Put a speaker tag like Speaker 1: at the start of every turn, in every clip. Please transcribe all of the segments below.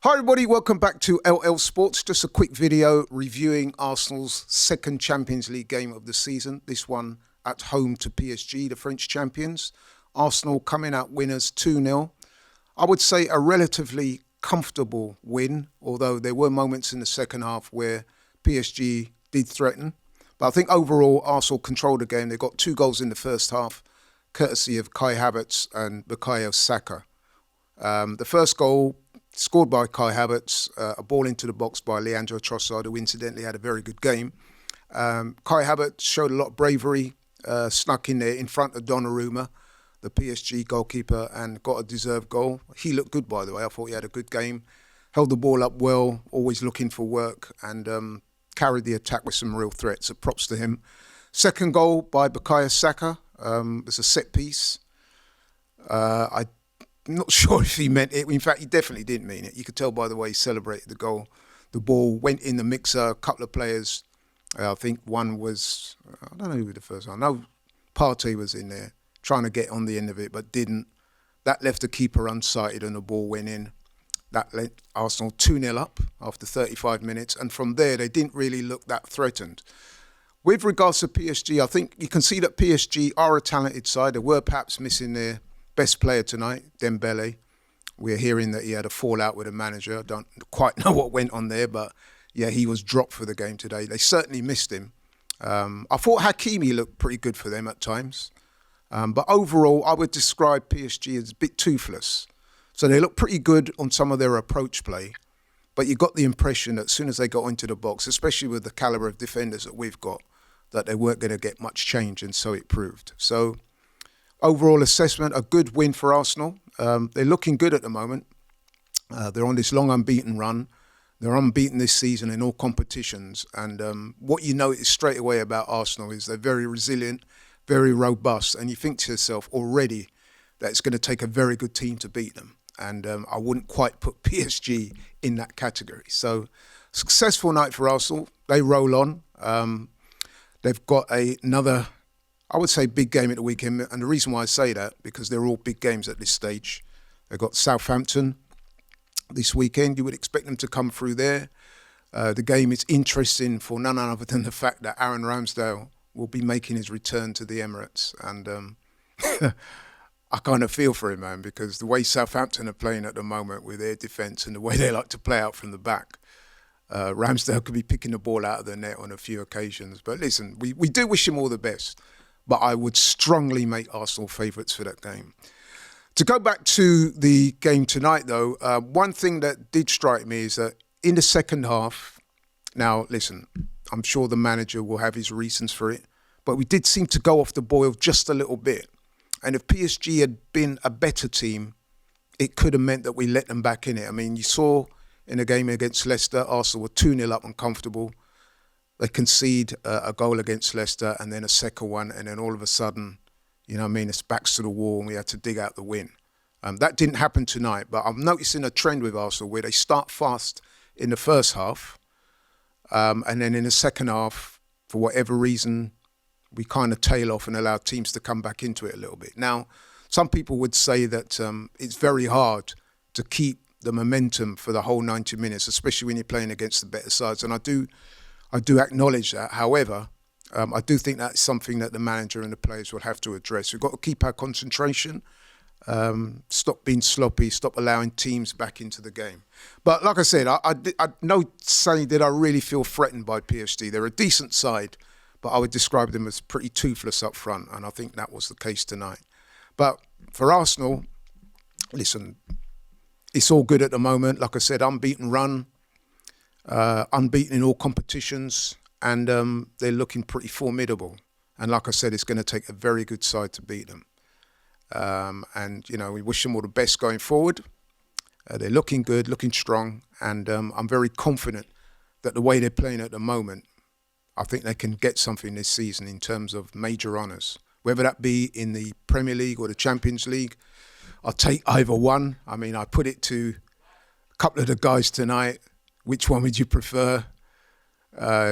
Speaker 1: Hi everybody, welcome back to LL Sports. Just a quick video reviewing Arsenal's second Champions League game of the season. This one at home to PSG, the French champions. Arsenal coming out winners 2-0. I would say a relatively comfortable win, although there were moments in the second half where PSG did threaten. But I think overall Arsenal controlled the game. They got 2 goals in the first half, courtesy of Kai Havertz and Bukayo Saka. The first goal scored by Kai Havertz, a ball into the box by Leandro Trossard, who incidentally had a very good game. Kai Havertz showed a lot of bravery, snuck in there in front of Donnarumma, the PSG goalkeeper, and got a deserved goal. He looked good, by the way. I thought he had a good game. Held the ball up well, always looking for work, and carried the attack with some real threats. So props to him. Second goal by Bukayo Saka. It's a set piece. I'm not sure if he meant it. In fact, he definitely didn't mean it. You could tell by the way he celebrated the goal. The ball went in the mixer. A couple of players, I think one was, I don't know who the first one. No, Partey was in there trying to get on the end of it, but didn't. That left the keeper unsighted and the ball went in. That led Arsenal 2-0 up after 35 minutes. And from there, they didn't really look that threatened. With regards to PSG, I think you can see that PSG are a talented side. They were perhaps missing their best player tonight, Dembele. We're hearing that he had a fallout with a manager. I don't quite know what went on there, but yeah, he was dropped for the game today. They certainly missed him. I thought Hakimi looked pretty good for them at times. But overall, I would describe PSG as a bit toothless. So they look pretty good on some of their approach play, but you got the impression that as soon as they got into the box, especially with the calibre of defenders that we've got, that they weren't going to get much change, and so it proved. So overall assessment, a good win for Arsenal. They're looking good at the moment. They're on this long unbeaten run. They're unbeaten this season in all competitions. And what you notice straight away about Arsenal is they're very resilient, very robust. And you think to yourself already that it's going to take a very good team to beat them. And I wouldn't quite put PSG in that category. So successful night for Arsenal. They roll on. They've got another, I would say, big game at the weekend. And the reason why I say that, because they're all big games at this stage. They've got Southampton this weekend. You would expect them to come through there. The game is interesting for none other than the fact that Aaron Ramsdale will be making his return to the Emirates. And I kind of feel for him, man, because the way Southampton are playing at the moment with their defence and the way they like to play out from the back, Ramsdale could be picking the ball out of the net on a few occasions. But listen, we do wish him all the best. But I would strongly make Arsenal favourites for that game. To go back to the game tonight, though, one thing that did strike me is that in the second half, now, listen, I'm sure the manager will have his reasons for it, but we did seem to go off the boil just a little bit. And if PSG had been a better team, it could have meant that we let them back in it. I mean, you saw in a game against Leicester, Arsenal were 2-0 up and comfortable. They concede a goal against Leicester and then a second one, and then all of a sudden, you know what I mean, it's backs to the wall and we had to dig out the win. That didn't happen tonight, but I'm noticing a trend with Arsenal where they start fast in the first half, and then in the second half, for whatever reason, we kind of tail off and allow teams to come back into it a little bit. Now, some people would say that it's very hard to keep the momentum for the whole 90 minutes, especially when you're playing against the better sides, and I do acknowledge that. However, I do think that's something that the manager and the players will have to address. We've got to keep our concentration, stop being sloppy, stop allowing teams back into the game. But like I said, I no say that I really feel threatened by PSG. They're a decent side, but I would describe them as pretty toothless up front, and I think that was the case tonight. But for Arsenal, listen, it's all good at the moment. Like I said, unbeaten run. Unbeaten in all competitions, and they're looking pretty formidable. And like I said, it's going to take a very good side to beat them. And, you know, we wish them all the best going forward. They're looking good, looking strong, and I'm very confident that the way they're playing at the moment, I think they can get something this season in terms of major honours. Whether that be in the Premier League or the Champions League, I'll take either one. I mean, I put it to a couple of the guys tonight. Which one would you prefer?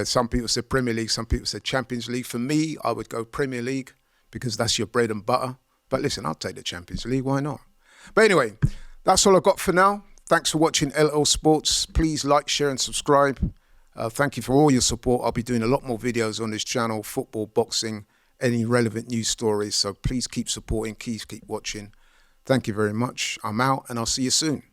Speaker 1: Some people said Premier League, some people said Champions League. For me, I would go Premier League because that's your bread and butter. But listen, I'll take the Champions League. Why not? But anyway, that's all I've got for now. Thanks for watching LL Sports. Please like, share and subscribe. Thank you for all your support. I'll be doing a lot more videos on this channel, football, boxing, any relevant news stories. So please keep supporting, keep watching. Thank you very much. I'm out and I'll see you soon.